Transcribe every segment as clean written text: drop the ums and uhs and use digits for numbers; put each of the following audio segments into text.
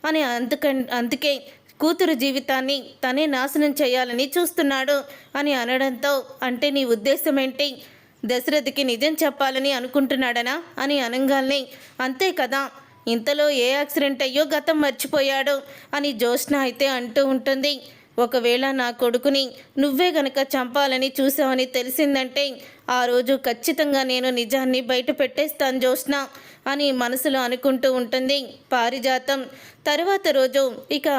అని అందుకే కూతురు జీవితాన్ని తనే నాశనం చేయాలని చూస్తున్నాడు అని అనడంతో, అంటే నీ ఉద్దేశం ఏంటి? దశరథికి నిజం చెప్పాలని అనుకుంటున్నాడనా అని అనగానే, అంతే కదా, ఇంతలో ఏ యాక్సిడెంట్ అయ్యో గతం మర్చిపోయాడు అని జ్యోత్స్న అయితే అంటూ ఉంటుంది. ఒకవేళ నా కొడుకుని నువ్వే గనక చంపాలని చూసావని తెలిసిందంటే ఆ రోజు ఖచ్చితంగా నేను నిజాన్ని బయట పెట్టేస్తాను జ్యోత్స్న అని మనసులో అనుకుంటూ ఉంటుంది పారిజాతం. తరువాత రోజు ఇక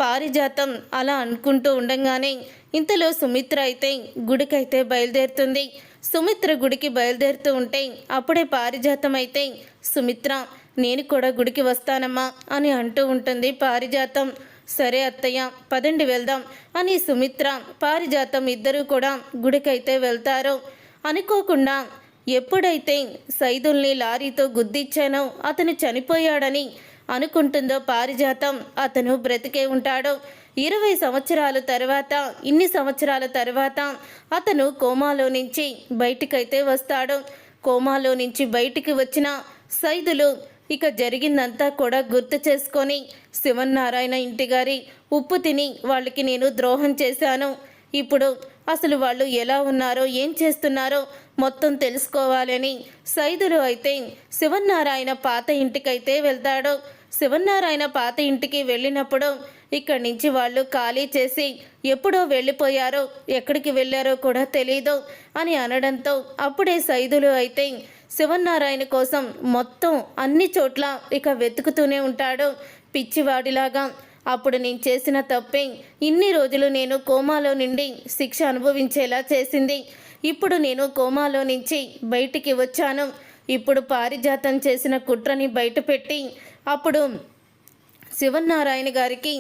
పారిజాతం అలా అనుకుంటూ ఉండగానే ఇంతలో సుమిత్ర అయితే గుడికైతే బయలుదేరుతుంది. సుమిత్ర గుడికి బయలుదేరుతూ ఉంటే అప్పుడే పారిజాతం అయితే, సుమిత్ర నేను కూడా గుడికి వస్తానమ్మా అని అంటూ ఉంటుంది పారిజాతం. సరే అత్తయ్య, పదండి వెళ్దాం అని సుమిత్ర పారిజాతం ఇద్దరూ కూడా గుడికైతే వెళ్తారు. అనుకోకుండా ఎప్పుడైతే సైదుల్ని లారీతో గుద్దిచ్చానో అతను చనిపోయాడని అనుకుంటుందో పారిజాతం, అతను బ్రతికే ఉంటాడు. 20 సంవత్సరాల తర్వాత, ఇన్ని సంవత్సరాల తర్వాత అతను కోమాలో నుంచి బయటికైతే వస్తాడు. కోమాలో నుంచి బయటికి వచ్చిన సైదులు ఇక జరిగిందంతా కూడా గుర్తు చేసుకొని, శివన్నారాయణ ఇంటి గారి ఉప్పు తిని వాళ్ళకి నేను ద్రోహం చేశాను, ఇప్పుడు అసలు వాళ్ళు ఎలా ఉన్నారో ఏం చేస్తున్నారో మొత్తం తెలుసుకోవాలని సైదులు అయితే శివన్నారాయణ పాత ఇంటికైతే వెళ్తాడు. శివన్నారాయణ పాత ఇంటికి వెళ్ళినప్పుడు ఇక్కడి నుంచి వాళ్ళు ఖాళీ చేసి ఎప్పుడో వెళ్ళిపోయారో, ఎక్కడికి వెళ్ళారో కూడా తెలీదు అని అనడంతో అప్పుడే సైదులు అయితే శివన్నారాయణ కోసం మొత్తం అన్ని చోట్ల ఇక వెతుకుతూనే ఉంటాడు పిచ్చివాడిలాగా. అప్పుడు నేను చేసిన తప్పే ఇన్ని రోజులు నేను కోమాలో నుండి శిక్ష అనుభవించేలా చేసింది. ఇప్పుడు నేను కోమాలో నుంచి బయటికి వచ్చాను. ఇప్పుడు పారిజాతం చేసిన కుట్రని బయటపెట్టి అప్పుడు శివన్నారాయణ గారికి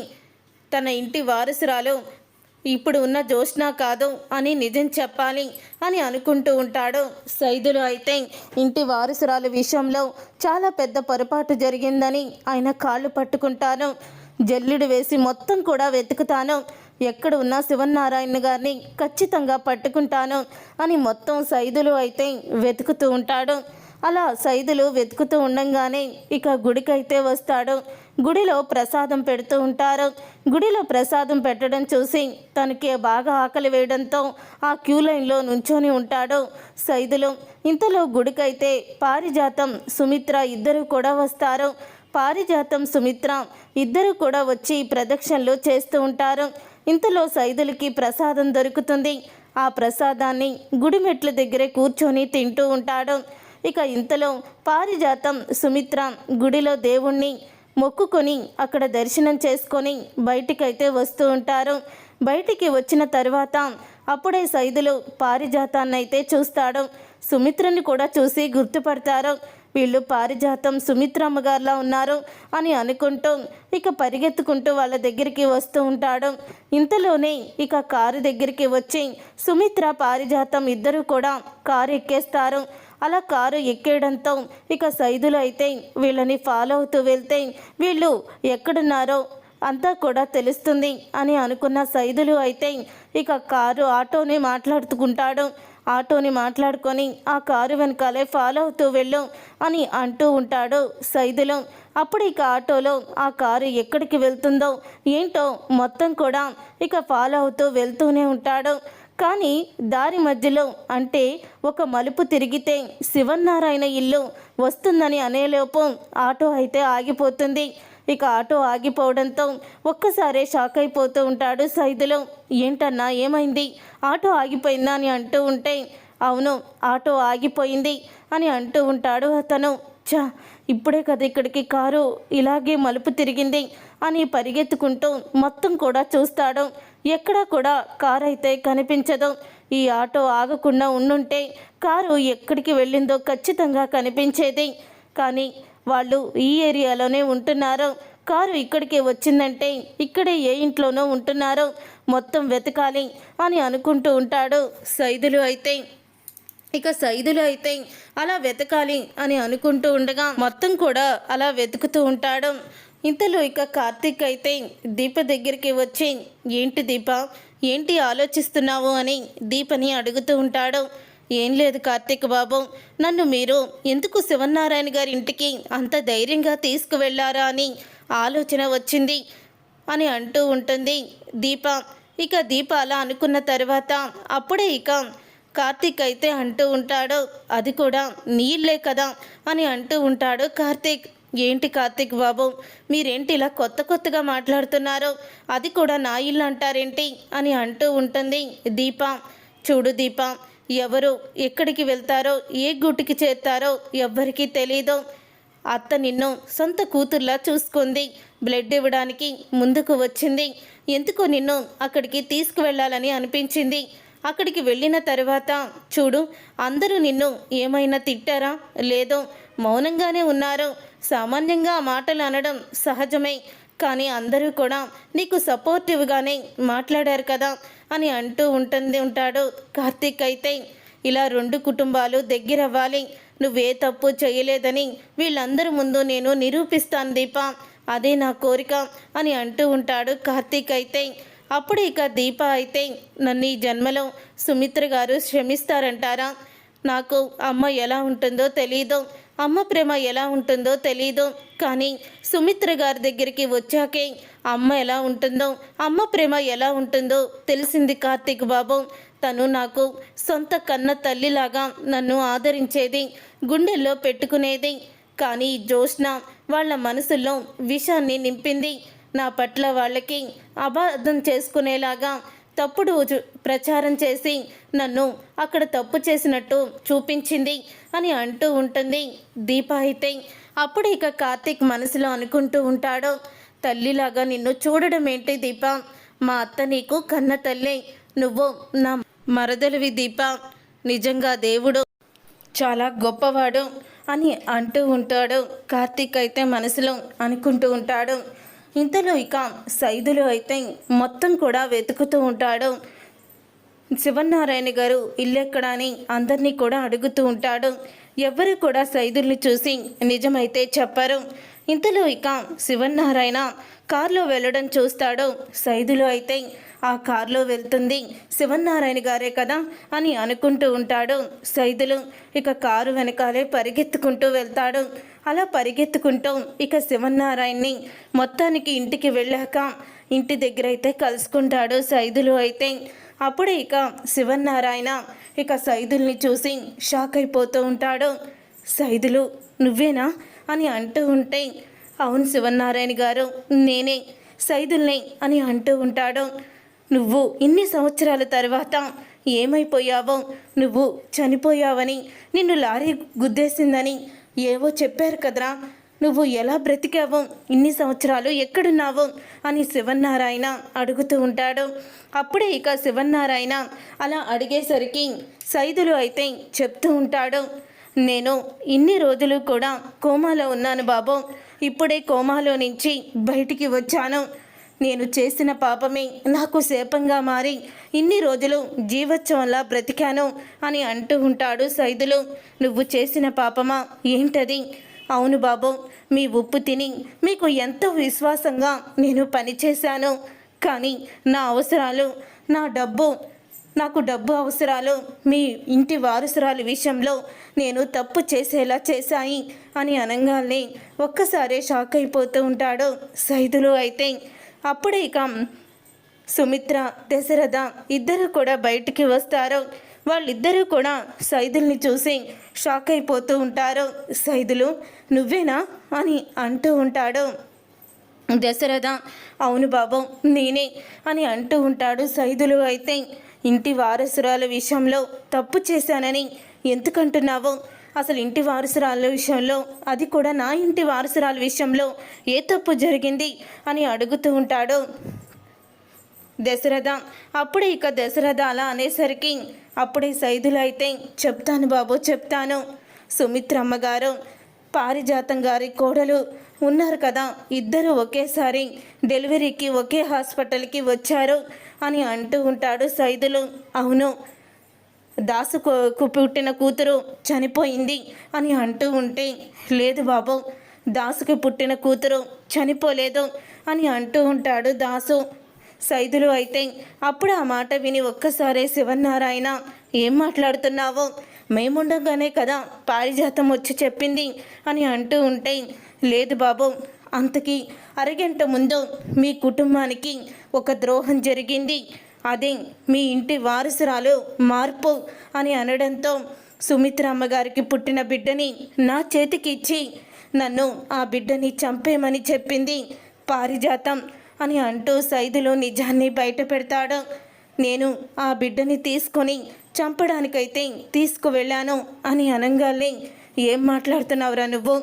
తన ఇంటి వారసురాలు ఇప్పుడు ఉన్న జ్యోత్స్న కాదు అని నిజం చెప్పాలి అని అనుకుంటూ ఉంటాడు. సైదులు అయితే ఇంటి వారసురాలు విషయంలో చాలా పెద్ద పొరపాటు జరిగిందని ఆయన కాళ్ళు పట్టుకుంటాను. జల్లుడు వేసి మొత్తం కూడా వెతుకుతాను, ఎక్కడ ఉన్న శివన్నారాయణ గారిని ఖచ్చితంగా పట్టుకుంటాను అని మొత్తం సైదులు అయితే వెతుకుతూ ఉంటాడు. అలా సైదులు వెతుకుతూ ఉండంగానే ఇక గుడికైతే వస్తాడు. గుడిలో ప్రసాదం పెడుతూ ఉంటారు. గుడిలో ప్రసాదం పెట్టడం చూసి తనకి బాగా ఆకలి వేయడంతో ఆ క్యూ లైన్లో నుంచొని ఉంటాడు సైదులు. ఇంతలో గుడికైతే పారిజాతం సుమిత్ర ఇద్దరు కూడా వస్తారు. పారిజాతం సుమిత్ర ఇద్దరు కూడా వచ్చి ప్రదక్షిణలు చేస్తూ ఉంటారు. ఇంతలో సైదులకి ప్రసాదం దొరుకుతుంది. ఆ ప్రసాదాన్ని గుడి మెట్ల దగ్గరే కూర్చొని తింటూ ఉంటాడు. ఇక ఇంతలో పారిజాతం సుమిత్ర గుడిలో దేవుణ్ణి మొక్కుకొని అక్కడ దర్శనం చేసుకొని బయటికైతే వస్తూ ఉంటారు. బయటికి వచ్చిన తర్వాత అప్పుడే సైదులు పారిజాతాన్ని అయితే చూస్తాడు. సుమిత్రని కూడా చూసి గుర్తుపడతారు. వీళ్ళు పారిజాతం సుమిత్ర అమ్మగారులా ఉన్నారు అని అనుకుంటూ ఇక పరిగెత్తుకుంటూ వాళ్ళ దగ్గరికి వస్తూ ఉంటాడు. ఇంతలోనే ఇక కారు దగ్గరికి వచ్చి సుమిత్ర పారిజాతం ఇద్దరు కూడా కారు ఎక్కేస్తారు. అలా కారు ఎక్కేయడంతో ఇక సైదులు అయితే వీళ్ళని ఫాలో అవుతూ వెళ్తే వీళ్ళు ఎక్కడున్నారో అంతా కూడా తెలుస్తుంది అని అనుకున్న సైదులు అయితే ఇక కారు ఆటోని మాట్లాడుకుంటాడు. ఆటోని మాట్లాడుకొని ఆ కారు వెనకాలే ఫాలో అవుతూ వెళ్ళు అని అంటూ ఉంటాడు సైదులు. అప్పుడు ఇక ఆటోలో ఆ కారు ఎక్కడికి వెళ్తుందో ఏంటో మొత్తం కూడా ఇక ఫాలో అవుతూ వెళ్తూనే ఉంటాడు. కానీ దారి మధ్యలో అంటే ఒక మలుపు తిరిగితే శివన్నారాయణ ఇల్లు వస్తుందని అనేలోపు ఆటో అయితే ఆగిపోతుంది. ఇక ఆటో ఆగిపోవడంతో ఒక్కసారే షాక్ అయిపోతూ ఉంటాడు సైదులు. ఏంటన్నా ఏమైంది, ఆటో ఆగిపోయిందా అని అంటూ ఉంటే, అవును ఆటో ఆగిపోయింది అని అంటూ ఉంటాడు అతను. ఇప్పుడే కదా ఇక్కడికి కారు ఇలాగే మలుపు తిరిగింది అని పరిగెత్తుకుంటూ మొత్తం కూడా చూస్తాడు. ఎక్కడా కూడా కారు అయితే కనిపించదు. ఈ ఆటో ఆగకుండా ఉండుంటే కారు ఎక్కడికి వెళ్ళిందో ఖచ్చితంగా కనిపించేది. కానీ వాళ్ళు ఈ ఏరియాలోనే ఉంటున్నారు, కారు ఇక్కడికి వచ్చిందంటే ఇక్కడే ఏ ఇంట్లోనో ఉంటున్నారో మొత్తం వెతకాలి అని అనుకుంటూ ఉంటాడు సైదులు అయితే. ఇక సైదులు అయితే అలా వెతకాలి అని అనుకుంటూ ఉండగా మొత్తం కూడా అలా వెతుకుతూ ఉంటాడు. ఇంతలో ఇక కార్తీక్ అయితే దీప దగ్గరికి వచ్చి, ఏంటి దీప, ఏంటి ఆలోచిస్తున్నావు అని దీపని అడుగుతూ ఉంటాడు. ఏం లేదు కార్తీక్ బాబు, నన్ను మీరు ఎందుకు శివన్నారాయణ గారి ఇంటికి అంత ధైర్యంగా తీసుకువెళ్ళారా అని ఆలోచన వచ్చింది అని అంటూ ఉంటుంది దీప. ఇక దీప అలా అనుకున్న తర్వాత అప్పుడే ఇక కార్తీక్ అయితే అంటూ ఉంటాడు, అది కూడా నీళ్ళే కదా అని అంటూ ఉంటాడు కార్తీక్. ఏంటి కార్తీక్ బాబు, మీరేంటి ఇలా కొత్త కొత్తగా మాట్లాడుతున్నారు, అది కూడా నా ఇల్లు అంటారేంటి అని అంటూ ఉంటుంది దీప. చూడు దీప, ఎవరు ఎక్కడికి వెళ్తారో ఏ గూటికి చేరుతారో ఎవ్వరికీ తెలీదు. అత్త నిన్ను సొంత కూతుర్లా చూసుకుంది, బ్లడ్ ఇవ్వడానికి ముందుకు వచ్చింది, ఎందుకో నిన్ను అక్కడికి తీసుకువెళ్ళాలని అనిపించింది. అక్కడికి వెళ్ళిన తర్వాత చూడు, అందరూ నిన్ను ఏమైనా తిట్టారా? లేదో, మౌనంగానే ఉన్నారు. సామాన్యంగా ఆ మాటలు అనడం సహజమే, కానీ అందరూ కూడా నీకు సపోర్టివ్గానే మాట్లాడారు కదా అని అంటూ ఉంటాడు కార్తీక్. అయితే ఇలా రెండు కుటుంబాలు దగ్గరవ్వాలి, నువ్వే తప్పు చేయలేదని వీళ్ళందరి ముందు నేను నిరూపిస్తాను దీప, అదే నా కోరిక అని అంటూ ఉంటాడు కార్తీక్. అయితే అప్పుడు ఇక దీప అయితే, నన్ను ఈ జన్మలో సుమిత్ర గారు క్షమిస్తారంటారా? నాకు అమ్మ ఎలా ఉంటుందో తెలీదు, అమ్మ ప్రేమ ఎలా ఉంటుందో తెలీదు, కానీ సుమిత్ర గారి దగ్గరికి వచ్చాకే అమ్మ ఎలా ఉంటుందో, అమ్మ ప్రేమ ఎలా ఉంటుందో తెలిసింది కార్తీక్ బాబు. తను నాకు సొంత కన్న తల్లిలాగా నన్ను ఆదరించేది, గుండెల్లో పెట్టుకునేది. కానీ జోష్న వాళ్ళ మనసుల్లో విషాన్ని నింపింది. నా పట్ల వాళ్ళకి అబద్ధం చేసుకునేలాగా తప్పుడు ప్రచారం చేసి నన్ను అక్కడ తప్పు చేసినట్టు చూపించింది అని అంటూ ఉంటుంది దీప. అయితే అప్పుడు ఇక కార్తీక్ మనసులో అనుకుంటూ ఉంటాడు, తల్లిలాగా నిన్ను చూడడం ఏంటి దీప, మా అత్త నీకు కన్న తల్లి, నువ్వు నా మరదలివి దీప, నిజంగా దేవుడు చాలా గొప్పవాడు అని అంటూ ఉంటాడు కార్తీక్. అయితే మనసులో అనుకుంటూ ఉంటాడు. ఇంతలో ఇక సైదులు అయితే మొత్తం కూడా వెతుకుతూ ఉంటాడు. శివనారాయణ గారు ఇల్లెక్కడా అని అందరినీ కూడా అడుగుతూ ఉంటాడు. ఎవ్వరు కూడా సైదుల్ని చూసి నిజమైతే చెప్పరు. ఇంతలో ఇక శివనారాయణ కారులో వెళ్ళడం చూస్తాడు. సైదులు అయితే ఆ కారులో వెళ్తుంది శివనారాయణ గారే కదా అని అనుకుంటూ ఉంటాడు. సైదులు ఇక కారు వెనకాలే పరిగెత్తుకుంటూ వెళ్తాడు. అలా పరిగెత్తుకుంటూ ఇక శివనారాయణని మొత్తానికి ఇంటికి వెళ్ళాక ఇంటి దగ్గర అయితే కలుసుకుంటాడు సైదులు. అయితే అప్పుడే ఇక శివనారాయణ ఇక సైదుల్ని చూసి షాక్ అయిపోతూ ఉంటాడు. సైదులు నువ్వేనా అని అంటూ ఉంటే, అవును శివనారాయణ గారు నేనే సైదుల్ని అని అంటూ ఉంటాడు. నువ్వు ఇన్ని సంవత్సరాల తర్వాత ఏమైపోయావో, నువ్వు చనిపోయావని, నిన్ను లారీ గుద్దేసిందని ఏవో చెప్పారు కదరా, నువ్వు ఎలా బ్రతికావో, ఇన్ని సంవత్సరాలు ఎక్కడున్నావో అని శివనారాయణ అడుగుతూ ఉంటాడు. అప్పుడే ఇక శివనారాయణ అలా అడిగేసరికి సైదులు అయితే చెప్తూ ఉంటాడు, నేను ఇన్ని రోజులు కూడా కోమాలో ఉన్నాను బాబు, ఇప్పుడే కోమాలో నుంచి బయటికి వచ్చాను. నేను చేసిన పాపమే నాకు శాపంగా మారి ఇన్ని రోజులు జీవోత్సవంలా బ్రతికాను అని అంటూ ఉంటాడు సైదులు. నువ్వు చేసిన పాపమా ఏంటది? అవును బాబు, మీ ఉప్పు తిని మీకు ఎంతో విశ్వాసంగా నేను పనిచేశాను, కానీ నా అవసరాలు, నాకు డబ్బు అవసరాలు మీ ఇంటి వారసురాల విషయంలో నేను తప్పు చేసేలా చేశాయి అని అనగానే ఒక్కసారే షాక్ అయిపోతూ ఉంటాడు సైదులు. అయితే అప్పుడే ఇక సుమిత్ర, దశరథ ఇద్దరు కూడా బయటికి వస్తారు. వాళ్ళిద్దరూ కూడా సైదుల్ని చూసి షాక్ అయిపోతూ ఉంటారు. సైదులు నువ్వేనా అని అంటూ ఉంటాడు దశరథ. అవును బాబు నేనే అని అంటూ ఉంటాడు సైదులు. అయితే ఇంటి వారసురాల విషయంలో తప్పు చేశానని ఎందుకంటున్నావు? అసలు ఇంటి వారసురాల విషయంలో, అది కూడా నా ఇంటి వారసురాల విషయంలో ఏ తప్పు జరిగింది అని అడుగుతూ ఉంటాడు దశరథ. అప్పుడే ఇక దశరథ అలా అనేసరికి అప్పుడే సైదులు అయితే చెప్తాను బాబు చెప్తాను. సుమిత్రమ్మ గారు, పారిజాతం గారి కోడలు ఉన్నారు కదా, ఇద్దరు ఒకేసారి డెలివరీకి ఒకే హాస్పిటల్కి వచ్చారు అని అంటూ ఉంటాడు సైదులు. అవును, దాసుకు పుట్టిన కూతురు చనిపోయింది అని అంటూ ఉంటే, లేదు బాబు దాసుకి పుట్టిన కూతురు చనిపోలేదు అని అంటూ ఉంటాడు దాసు. సైదులు అయితే అప్పుడు ఆ మాట విని ఒక్కసారే శివనారాయణ ఏం మాట్లాడుతున్నావో, మేముండగానే కదా పారిజాతం వచ్చి చెప్పింది అని అంటూ ఉంటే, లేదు బాబు అంతకీ అరగంట ముందు మీ కుటుంబానికి ఒక ద్రోహం జరిగింది. అదే మీ ఇంటి వారసురాలు మార్పు అని అనడంతో సుమిత్ర అమ్మగారికి పుట్టిన బిడ్డని నా చేతికి ఇచ్చి నన్ను ఆ బిడ్డని చంపేమని చెప్పింది పారిజాతం అని అంటూ సైదులు నిజాన్ని బయట పెడతాడు. నేను ఆ బిడ్డని తీసుకొని చంపడానికైతే తీసుకువెళ్ళాను అని అనంగానే ఏం మాట్లాడుతున్నావురా నువ్వు?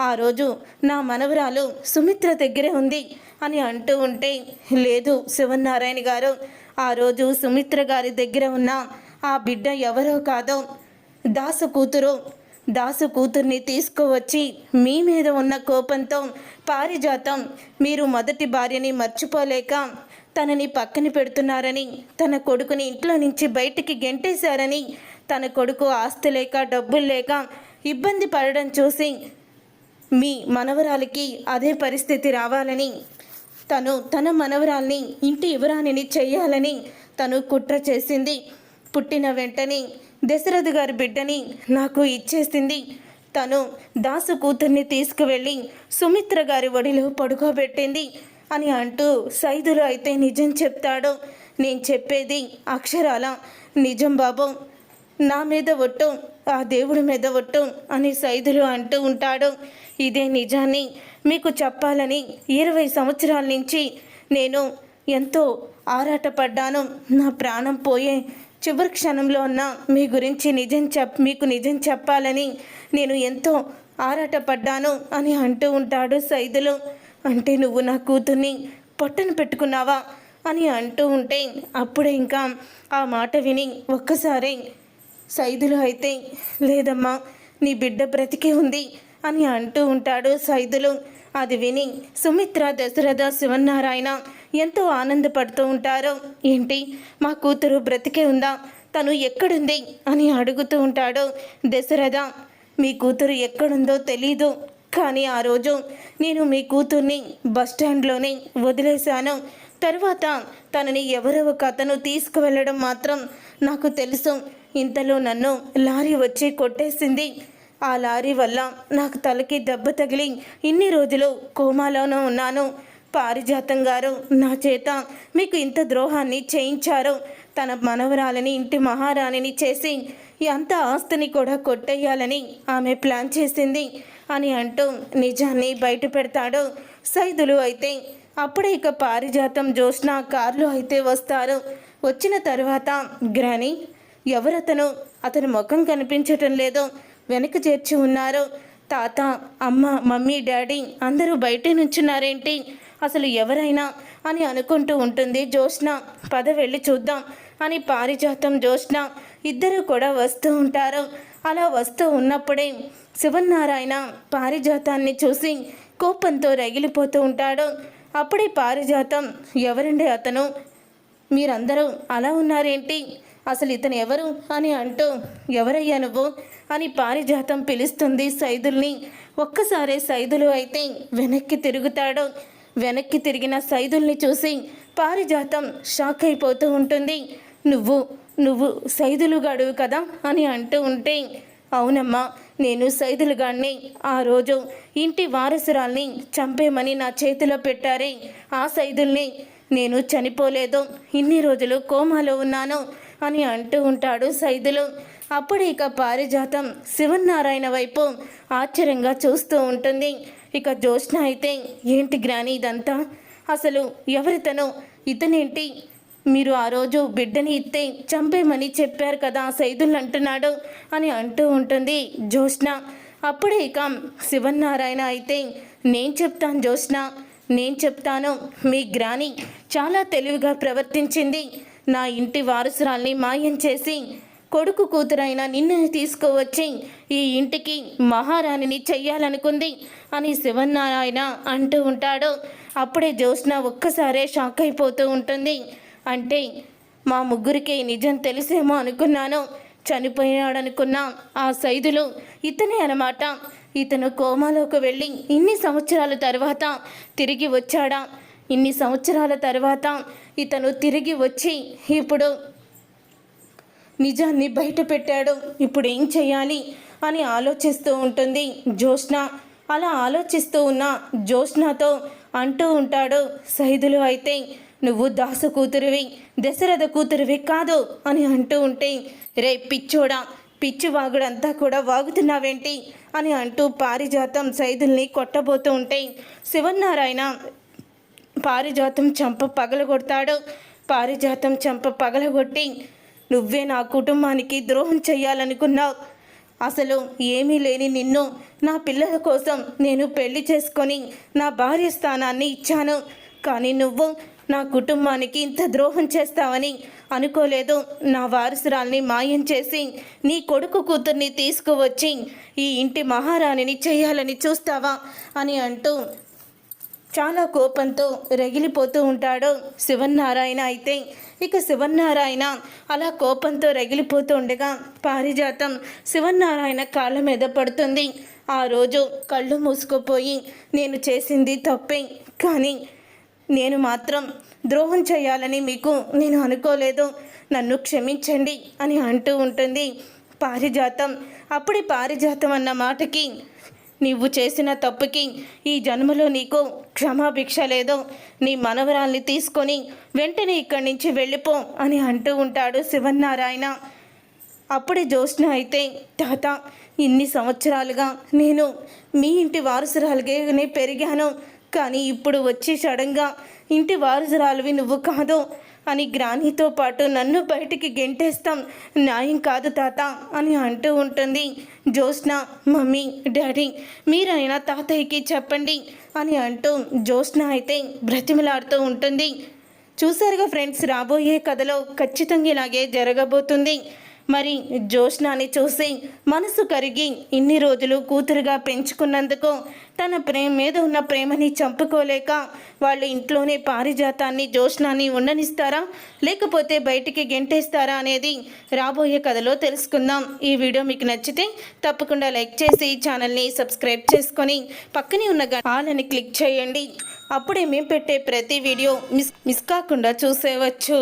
ఆ రోజు నా మనవరాలు సుమిత్ర దగ్గరే ఉంది అని అంటూ ఉంటే, లేదు శివనారాయణ గారు, ఆ రోజు సుమిత్ర గారి దగ్గర ఉన్న ఆ బిడ్డ ఎవరో కాదో దాసు కూతుర్ని తీసుకువచ్చి మీ మీద ఉన్న కోపంతో పారిజాతం మీరు మొదటి భార్యని మర్చిపోలేక తనని పక్కన పెడుతున్నారని, తన కొడుకుని ఇంట్లో నుంచి బయటికి గెంటేశారని, తన కొడుకు ఆస్తి లేక డబ్బులు లేక ఇబ్బంది పడడం చూసి మీ మనవరాలికి అదే పరిస్థితి రావాలని, తన మనవరాల్ని ఇంటి యువరాణిని చెయ్యాలని తను కుట్ర చేసింది. పుట్టిన వెంటనే దశరథ్ గారి బిడ్డని నాకు ఇచ్చేసింది. తను దాసు కూతుర్ని తీసుకువెళ్ళి సుమిత్ర గారి ఒడిలో పడుకోబెట్టింది అని అంటూ సైదులు అయితే నిజం చెప్తాడు. నేను చెప్పేది అక్షరాల నిజం బాబు, నా మీద ఒట్టు, ఆ దేవుడి మీద ఒట్టు అని సైదులు అంటూ ఉంటాడు. ఇదే నిజాన్ని మీకు చెప్పాలని 20 సంవత్సరాల నుంచి నేను ఎంతో ఆరాటపడ్డాను. నా ప్రాణం పోయే చివరి క్షణంలో ఉన్న మీ గురించి మీకు నిజం చెప్పాలని నేను ఎంతో ఆరాటపడ్డాను అని అంటూ ఉంటాడు సైదులు. అంటే నువ్వు నా కూతుర్ని పొట్టను పెట్టుకున్నావా అని అంటూ ఉంటే అప్పుడే ఇంకా ఆ మాట విని ఒక్కసారి సైదులు అయితే లేదమ్మా, నీ బిడ్డ బ్రతికే ఉంది అని అంటూ ఉంటాడు సైదులు. అది విని సుమిత్ర, దశరథ, శివనారాయణ ఎంతో ఆనందపడుతూ ఉంటారు. ఏంటి, మా కూతురు బ్రతికే ఉందా, తను ఎక్కడుంది అని అడుగుతూ ఉంటాడు దశరథ. మీ కూతురు ఎక్కడుందో తెలీదు, కానీ ఆ రోజు నేను మీ కూతుర్ని బస్టాండ్లోనే వదిలేశాను. తర్వాత తనని ఎవరో ఒక అతను తీసుకువెళ్ళడం మాత్రం నాకు తెలుసు. ఇంతలో నన్ను లారీ వచ్చి కొట్టేసింది. ఆ లారీ వల్ల నాకు తలకి దెబ్బ తగిలి ఇన్ని రోజులు కోమాలోనూ ఉన్నాను. పారిజాతం గారు నా చేత మీకు ఇంత ద్రోహాన్ని చేయించారు. తన మనవరాలని ఇంటి మహారాణిని చేసి అంత ఆస్తిని కూడా కొట్టేయాలని ఆమె ప్లాన్ చేసింది అని అంటూ నిజాన్ని బయట పెడతాడు సైదులు. అయితే అప్పుడే ఇక పారిజాతం, జ్యోత్స్న కార్లు అయితే వస్తారు. వచ్చిన తర్వాత గ్రాని, ఎవరతను, అతని ముఖం కనిపించటం లేదు, వెనక చేర్చి ఉన్నారు. తాత, అమ్మ, మమ్మీ, డాడీ అందరూ బయటే నుంచున్నారేంటి, అసలు ఎవరైనా అని అనుకుంటూ ఉంటుంది జ్యోత్స్న. పద వెళ్ళి చూద్దాం అని పారిజాతం, జ్యోత్స్న ఇద్దరు కూడా వస్తూ ఉంటారు. అలా వస్తూ ఉన్నప్పుడే శివనారాయణ పారిజాతాన్ని చూసి కోపంతో రగిలిపోతూ ఉంటాడు. అప్పుడే పారిజాతం, ఎవరండి అతను, మీరందరూ అలా ఉన్నారేంటి, అసలు ఇతను ఎవరు అని అంటూ, ఎవరయ్యా నువ్వు అని పారిజాతం పిలుస్తుంది సైదుల్ని. ఒక్కసారి సైదులు అయితే వెనక్కి తిరుగుతాడు. వెనక్కి తిరిగిన సైదుల్ని చూసి పారిజాతం షాక్ అయిపోతూ ఉంటుంది. నువ్వు సైదులు గాడు కదా అని అంటూ ఉంటే, అవునమ్మా, నేను సైదులు గాడిని. ఆ రోజు ఇంటి వారసురాల్ని చంపేమని నా చేతిలో పెట్టారే ఆ సైదుల్ని. నేను చనిపోలేదు, ఇన్ని రోజులు కోమాలో ఉన్నాను అని అంటూ ఉంటాడు సైదులు. అప్పుడు ఇక పారిజాతం శివనారాయణ వైపు ఆశ్చర్యంగా చూస్తూ ఉంటుంది. ఇక జ్యోత్స్న అయితే, ఏంటి గ్రాని ఇదంతా, అసలు ఎవరితను, ఇతనేంటి, మీరు ఆ రోజు బిడ్డని ఇస్తే చంపేమని చెప్పారు కదా సైదులు అంటున్నాడు అని అంటూ ఉంటుంది జ్యోత్స్న. అప్పుడే ఇక శివనారాయణ అయితే, నేను చెప్తాను జ్యోత్స్న, నేను చెప్తాను, మీ గ్రాని చాలా తెలివిగా ప్రవర్తించింది. నా ఇంటి వారసురాల్ని మాయం చేసి కొడుకు కూతురైన నిన్ను తీసుకువచ్చి ఈ ఇంటికి మహారాణిని చెయ్యాలనుకుంది అని శివనారాయణ అంటూ ఉంటాడు. అప్పుడే జ్యోత్స్న ఒక్కసారే షాక్ అయిపోతూ ఉంటుంది. అంటే మా ముగ్గురికి నిజం తెలిసేమో అనుకున్నాను, చనిపోయాడనుకున్నా ఆ సైదులు ఇతనే అన్నమాట. ఇతను కోమాలోకి వెళ్ళి ఇన్ని సంవత్సరాల తర్వాత తిరిగి వచ్చాడా, ఇన్ని సంవత్సరాల తర్వాత ఇతను తిరిగి వచ్చి ఇప్పుడు నిజాన్ని బయట పెట్టాడు. ఇప్పుడు ఏం చేయాలి అని ఆలోచిస్తూ ఉంటుంది జ్యోత్స్న. అలా ఆలోచిస్తూ ఉన్న జ్యోత్స్నతో అంటూ ఉంటాడు సైదులు. అయితే నువ్వు దాసు కూతురివి, దశరథ కూతురివి కాదు అని అంటూ ఉంటే, రే పిచ్చోడా, పిచ్చి వాగుడంతా కూడా వాగుతున్నావేంటి అని అంటూ పారిజాతం సైదుల్ని కొట్టబోతూ ఉంటే శివనారాయణ పారిజాతం చంప పగలగొడతాడు. పారిజాతం చంప పగలగొట్టి, నువ్వే నా కుటుంబానికి ద్రోహం చెయ్యాలనుకున్నావు. అసలు ఏమీ లేని నిన్ను నా పిల్లల కోసం నేను పెళ్లి చేసుకొని నా భార్య స్థానాన్ని ఇచ్చాను. కానీ నువ్వు నా కుటుంబానికి ఇంత ద్రోహం చేస్తావని అనుకోలేదు. నా వారసురాల్ని మాయం చేసి నీ కొడుకు కూతుర్ని తీసుకువచ్చి ఈ ఇంటి మహారాణిని చేయాలని చూస్తావా అని అంటూ చాలా కోపంతో రగిలిపోతూ ఉంటాడు శివనారాయణ. అయితే ఇక శివనారాయణ అలా కోపంతో రగిలిపోతూ ఉండగా పారిజాతం శివనారాయణ కాళ్ళ మీద పడుతుంది. ఆ రోజు కళ్ళు మూసుకుపోయి, నేను చేసింది తప్పే, కానీ నేను మాత్రం ద్రోహం చేయాలని నేను అనుకోలేదు, నన్ను క్షమించండి అని అంటూ ఉంటుంది పారిజాతం. అప్పుడే పారిజాతం అన్న మాటకి, నీవు చేసిన తప్పుకి ఈ జన్మలో నీకు క్షమాభిక్ష లేదు, నీ మనవరాల్ని తీసుకొని వెంటనే ఇక్కడి నుంచి వెళ్ళిపో అని అంటూ ఉంటాడు శివనారాయణ. అప్పుడే జ్యోత్స్న అయితే, తాత, ఇన్ని సంవత్సరాలుగా నేను మీ ఇంటి వారసురాలుగానే పెరిగాను, కానీ ఇప్పుడు వచ్చి సడన్గా ఇంటి వారసురాలువి నువ్వు కాదు అని గ్రానీతో పాటు నన్ను బయటికి గెంటేస్తాం న్యాయం కాదు తాత అని అంటూ ఉంటుంది జ్యోత్స్న. మమ్మీ, డాడీ, మీరైనా తాతయ్యకి చెప్పండి అని అంటూ జ్యోత్స్న అయితే బ్రతిమలాడుతూ ఉంటుంది. చూసారుగా ఫ్రెండ్స్, రాబోయే కథలో ఖచ్చితంగా ఇలాగే జరగబోతుంది. మరి జ్యోత్స్నాని చూసి మనసు కరిగి ఇన్ని రోజులు కూతురుగా పెంచుకున్నందుకు తన మీద ఉన్న ప్రేమని చంపుకోలేక వాళ్ళు ఇంట్లోనే పారిజాతాన్ని జ్యోత్స్నాని ఉండనిస్తారా, లేకపోతే బయటికి గెంటేస్తారా అనేది రాబోయే కథలో తెలుసుకుందాం. ఈ వీడియో మీకు నచ్చితే తప్పకుండా లైక్ చేసి ఛానల్ని సబ్స్క్రైబ్ చేసుకొని పక్కనే ఉన్న ఆల్ అని క్లిక్ చేయండి. అప్పుడే మేము పెట్టే ప్రతి వీడియో మిస్ కాకుండా చూసేవచ్చు.